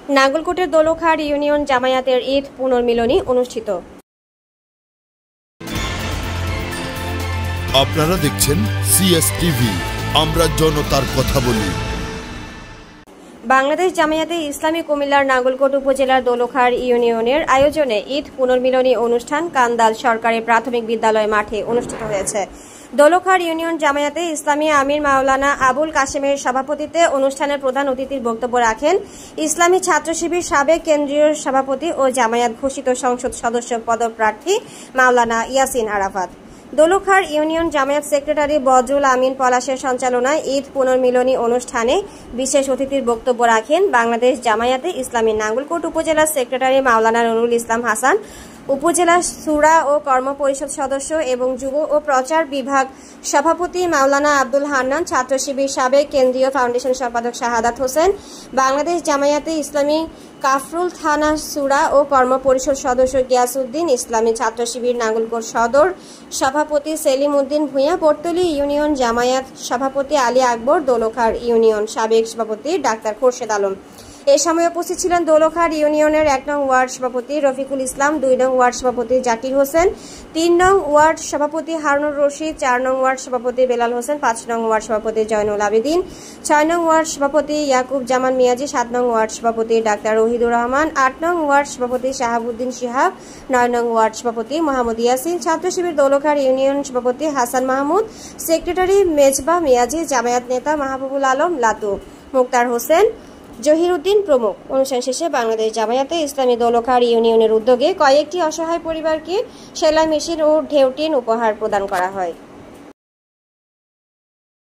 নাঙ্গলকোটের দোলখার union জামায়াতের ঈদ পুনর্মিলনী অনুষ্ঠিত। আপনারা দেখছেন সিএসটিভি, আমরা জনতার কথা বলি। বাংলাদেশ জামায়াতে ইসলামী কুমিল্লার নাঙ্গলকোট উপজেলার দোলখার ইউনিয়নের আয়োজনে ঈদ পুনর্মিলনী অনুষ্ঠান কান্দাল সরকারি প্রাথমিক বিদ্যালয় মাঠে অনুষ্ঠিত হয়েছে। দোলখার ইউনিয়ন জামায়াতে ইসলামী আমির মাওলানা আবুল কাশেমের সভাপতিত্বে অনুষ্ঠানের প্রধান অতিথির বক্তব্য রাখেন ইসলামী ছাত্র শিবির সাবেক কেন্দ্রীয় সভাপতি ও জামায়াত ঘোষিত সংসদ সদস্য পদপ্রার্থী মাওলানা ইয়াসিন আরাফাত। দোলখার ইউনিয়ন জামায়াত সেক্রেটারি বজরুল আমিন পলাশের সঞ্চালনায় ঈদ পুনর্মিলনী অনুষ্ঠানে বিশেষ অতিথির বক্তব্য রাখেন বাংলাদেশ জামায়াতে ইসলামী নাঙ্গলকোট উপজেলা সেক্রেটারি মাওলানা নুরুল ইসলাম হাসান, উপজেলা সূরা ও কর্ম পরিষদ সদস্য এবং যুব ও প্রচার বিভাগ সভাপতি মাওলানা আব্দুল হান্নান, ছাত্র শিবির সাবেক কেন্দ্রীয় ফাউন্ডেশন সম্পাদক শাহাদাত হোসেন, বাংলাদেশ জামায়াতে ইসলামী কাফরুল থানা সূরা ও কর্ম পরিষদ সদস্য গিয়াসউদ্দিন, ইসলামী ছাত্র শিবির নাঙ্গলকোট সদর সভাপতি সেলিম উদ্দিন ভূঁইয়া, বর্তলী ইউনিয়ন জামায়াত সভাপতি আলী আকবর, দোলখার ইউনিয়ন সাবেক সভাপতি ডাক্তার খোরশেদ আলম। এ সময় উপস্থিত ছিলেন দোলখার ইউনিয়নের 1 নং ওয়ার্ড সভাপতি রফিকুল ইসলাম, 2 নং ওয়ার্ড সভাপতি জাকির হোসেন, 3 নং ওয়ার্ড সভাপতি হারুনুর রশিদ, 4 নং ওয়ার্ড সভাপতি বেলাল হোসেন, 5 নং ওয়ার্ড সভাপতি জয়নুল আবেদিন, 6 নং ওয়ার্ড সভাপতি ইয়াকুব জামান মিয়াজি, 7 নং ওয়ার্ড সভাপতি ডাক্তার ওহিদুর রহমান, 8 নং ওয়ার্ড সভাপতি শাহাবুদ্দিন শিহাব, 9 নং ওয়ার্ড সভাপতি মোহাম্মদ ইয়াসিন, ছাত্র শিবির দোলখার ইউনিয়ন সভাপতি হাসান মাহমুদ, সেক্রেটারি মেজবা মিয়াজি, জামায়াত নেতা মাহবুবুল আলম লাতু, মুক্তার হোসেন, জহিরুদ্দিন প্রমুখ। অনুষ্ঠান শেষে বাংলাদেশ জামায়াতে ইসলামী দোলখার ইউনিয়নের উদ্যোগে কয়েকটি অসহায় পরিবারকে সেলাই মেশিন ও ঢেউটিন উপহার প্রদান করা হয়।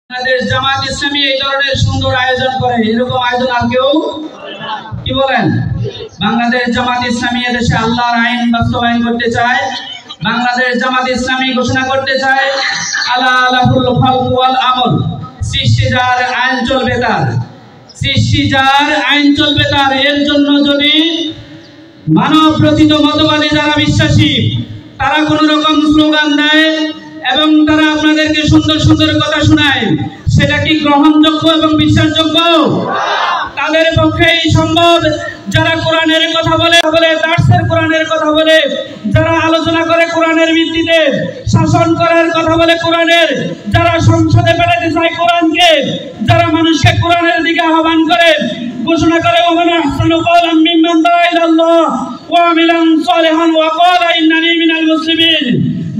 বাংলাদেশ জামায়াত ইসলামী এই ধরনের সুন্দর আয়োজন করে, এরকম আয়োজন আর কেউ কি বলেন? বাংলাদেশ জামায়াত ইসলামী এদেশে আল্লাহর আইন বাস্তবায়ন করতে চায়। বাংলাদেশ জামায়াত ইসলামী ঘোষণা করতে চায় আলা লাহুল খালক ওয়াল আমর, সৃষ্টি যার আইন চলবে তার, সৃষ্টি যার আইন চলবে তার। এর জন্য যদি মানব রচিত মতবাদী যারা বিশ্বাসী তারা কোন রকম স্লোগান দেয় এবং তারা আপনাদেরকে সুন্দর সুন্দর কথা শোনায়, সেটা কি গ্রহণযোগ্য এবং বিশ্বাসযোগ্য? তাদের পক্ষেই সম্ভব যারা কোরআনের কথা বলে, দার্সের কোরআনের কথা বলে, যারা আলোচনা করে কোরআনের ভিত্তিতে, শাসন করার কথা বলে কোরআনের, যারা সংসদে পাঠাতে চায় কোরআনকে, যারা মানুষকে কোরআনের দিকে আহ্বান করে, ঘোষণা করে ওমান আহসানু কওলাম মিম্মান দাআ ইলাল্লাহ ওয়া আমিলা সালিহান ওয়া ক্বালা ইন্নানী মিনাল মুসলিমিন।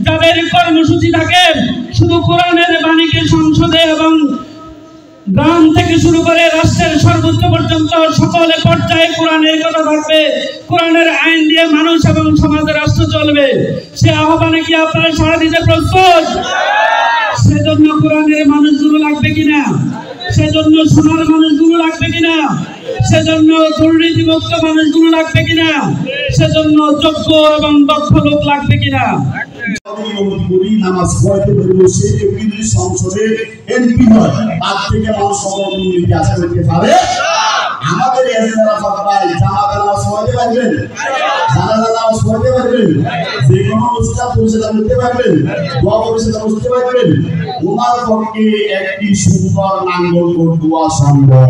যাদের কর্মসূচি থাকে শুধু কোরআনের বাণীকে সংসদে এবং গ্রাম থেকে শুরু করে রাষ্ট্রের সর্বোচ্চ পর্যন্ত সকলে পর্যায়ে কোরআনের কথা থাকবে, কোরআনের আইন দিয়ে মানুষ এবং সমাজের রাষ্ট্র চলবে, সে আহ্বানে কি আপনারা সাড়া দিতে প্রস্তুত? সেজন্য কোরআনের মানুষগুলো লাগবে কিনা? সেজন্য সোনার মানুষগুলো লাগবে কিনা? সেজন্য দুর্নীতিমুক্ত মানুষগুলো লাগবে কিনা? সেজন্য যোগ্য এবং দক্ষ লোক লাগবে কিনা? নামাজ পড়তে বসে সংসদে এমপি হয়, তার থেকে মানুষ সমর্থন আশা করতে পারে। আমাদের নামাজ পড়তে পারবেন, নামাজ পড়তে পারবেন, যে কোনো অনুষ্ঠান পরিচালনা করতে পারবেন, দোয়া পরিচালনা করতে পারবেন। ওনার পক্ষে একটি সুন্দর নাঙ্গলকোট দোয়া সম্ভব।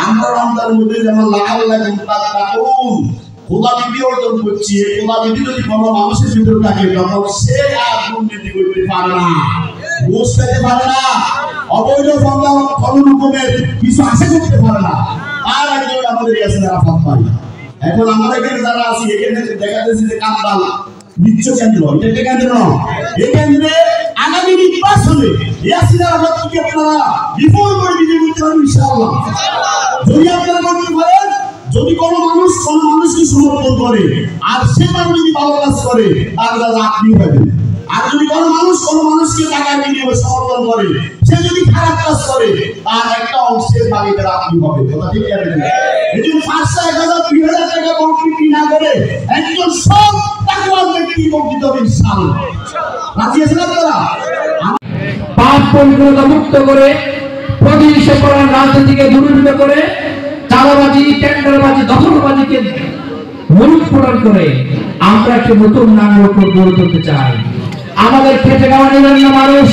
আমরা রমজানের মধ্যে যেমন লাগাল লাগুন তার কারণ খোদা বিধি অর্জন করছি, খোদা বিধি যদি কোনো মানুষের ভিতরে থাকে তখন সে আর দুর্নীতি করতে পারে না, ঘুষ খেতে পারে না, অবৈধ কোনো রকমের কিছু আশা করতে পারে না। আর একজন আমাদের ইয়াসিন আরাফাত ভাই। এখন আমরা এখানে যারা আছি এখানে দেখা যাচ্ছে যে কান্দাল বিচ্ছ কেন্দ্র, এটা কেন্দ্র নয়, এই কেন্দ্রে আগামী নির্বাচনে ইয়াসিন আরাফাতকে আপনারা বিপুল করে বিজয়ী করতে পারবেন ইনশাআল্লাহ। যদি আপনারা করতে পারেন, যদি কোনো মানুষকে সমর্থন করে আর সে মানুষ যদি ভালো কাজ করে তার দ্বারা আপনি হবেন। আর যদি কোনো মানুষকে টাকা বিনিয়োগে সমর্থন করে, সে যদি খারাপ কাজ করে তার একটা অংশের মালিকের আপনি হবে। কথা ঠিক আছে? এই জন্য 500, 1000, 2000 টাকা বকরি না করে একজন সৎ তাকওয়ার ব্যক্তি বকরিত হবে ইনশাআল্লাহ। রাজি আছেন আপনারা? পাপ পবিত্রতা মুক্ত করে প্রতিষ্ঠা করার রাজনীতিকে দূরীভূত করে চাঁদাবাজি, টেন্ডারবাজি, দখলবাজিকে মূলত প্রদান করে আমরা একটা নতুন নাঙ্গলকোট গড়ে তুলতে চাই। আমাদের খেটে খাওয়া নিবন্ধ মানুষ,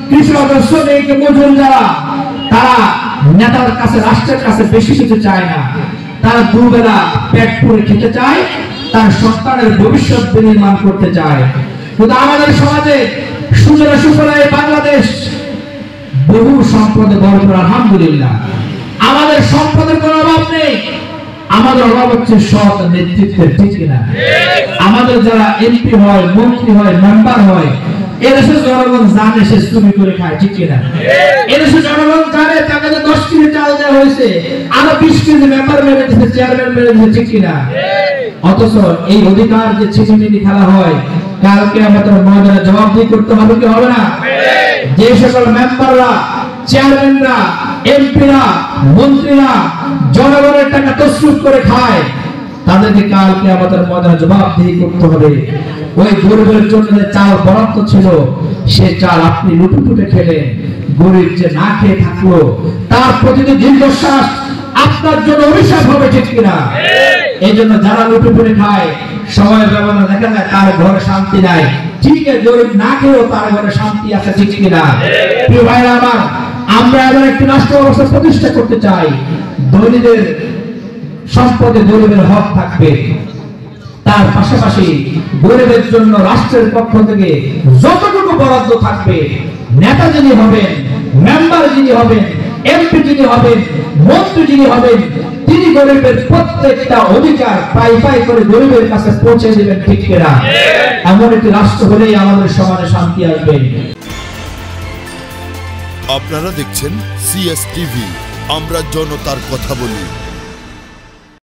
কৃষক, শ্রমিক, মজুর যারা, তারা নেতার কাছে, রাষ্ট্রের কাছে বেশি কিছু চায় না। তারা দুবেলা পেট পুরে খেতে চায়, তার সন্তানের ভবিষ্যৎ নির্মাণ করতে চায়। কিন্তু আমাদের সমাজে সুজলা সুফলা বাংলাদেশ বহু সম্পদে ভরপুর, আলহামদুলিল্লাহ। আমাদের সম্পদের কোনো অভাব নেই, আমাদের অভাব হচ্ছে সৎ নেতৃত্বের, ঠিক কিনা? আমাদের যারা এমপি হয়, মন্ত্রী হয়, মেম্বার হয়, এদেশে জনগণ জানে সে চুরি করে খায়, ঠিক কিনা? এদেশে জনগণ জানে তাকে 10 কেজি চাল দেওয়া হয়েছে, আরো 20 কেজি মেম্বার মেরে দিচ্ছে, চেয়ারম্যান মেরে দিচ্ছে, ঠিক কিনা? অথচ এই অধিকার যে ছিনিমিনি খেলা হয়, কালকে আমাদের ময়দানে জবাবদিহি করতে হবে কি হবে না? যে সকল মেম্বাররা, চেয়ারম্যানরা, এমপিরা, মন্ত্রীরা জনগণের টাকা তসরুফ করে খায়, তাদেরকে কালকে আমাদের ময়দানে জবাবদিহি করতে হবে। ওই গরিবের জন্য যে চাল বরাদ্দ ছিল, সে চাল আপনি লুটুপুটে খেলেন, গরিব যে না খেয়ে থাকলো তার প্রতিটি দীর্ঘশ্বাস আপনার জন্য অভিশাপ হবে, ঠিক কিনা? এই জন্য যারা লুটুপুটে খায়, সময় ব্যবধানে দেখা যায় তার ঘরে শান্তি নাই, ঠিক আছে, গরিব না খেয়েও তার ঘরে শান্তি আছে, ঠিক কিনা? প্রিয় ভাইরা আমার, আমরা এবার একটি রাষ্ট্র ব্যবস্থা প্রতিষ্ঠা করতে চাই। ধনীদের সম্পদে গরিবের হক থাকবে, তার পাশাপাশি গরিবের জন্য রাষ্ট্রের পক্ষ থেকে যতটুকু বরাদ্দ থাকবে, নেতা যিনি হবেন, মেম্বার যিনি হবেন, এমপি যিনি হবেন, মন্ত্রী যিনি হবেন, তিনি গরিবের প্রত্যেকটা অধিকার পাই পাই করে গরিবের কাছে পৌঁছে দেবেন, ঠিক কিনা? এমন একটি রাষ্ট্র হলেই আমাদের সমাজে শান্তি আসবে। আপনারা দেখছেন CS টিভি, আমরা জনতার কথা বলি।